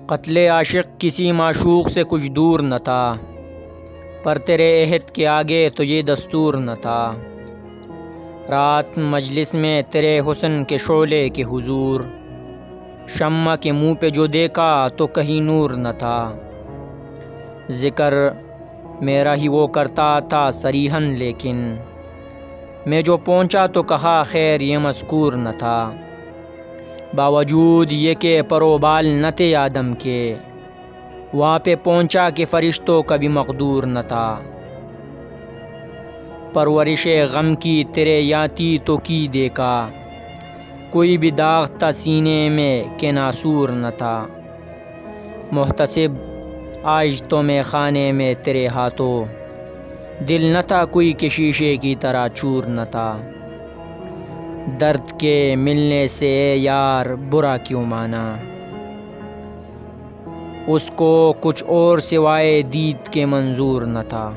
قتل عاشق کسی معشوق سے کچھ دور نہ تھا، پر تیرے عہد کے آگے تو یہ دستور نہ تھا۔ رات مجلس میں تیرے حسن کے شعلے کے حضور، شمع کے منہ پہ جو دیکھا تو کہیں نور نہ تھا۔ ذکر میرا ہی وہ کرتا تھا صریحاً، لیکن میں جو پہنچا تو کہا خیر یہ مذکور نہ تھا۔ باوجود یہ کہ پروبال نہ تھے آدم کے، وہاں پہ پہنچا کہ فرشتوں کا بھی مقدور نہ تھا۔ پرورش غم کی تیرے یاتی تو کی دیکھا، کوئی بھی داغ تھا سینے میں کہ ناسور نہ تھا۔ محتسب آج تو میں خانے میں تیرے ہاتھوں، دل نہ تھا کوئی کہ شیشے کی طرح چور نہ تھا۔ درد کے ملنے سے اے یار برا کیوں مانا، اس کو کچھ اور سوائے دید کے منظور نہ تھا۔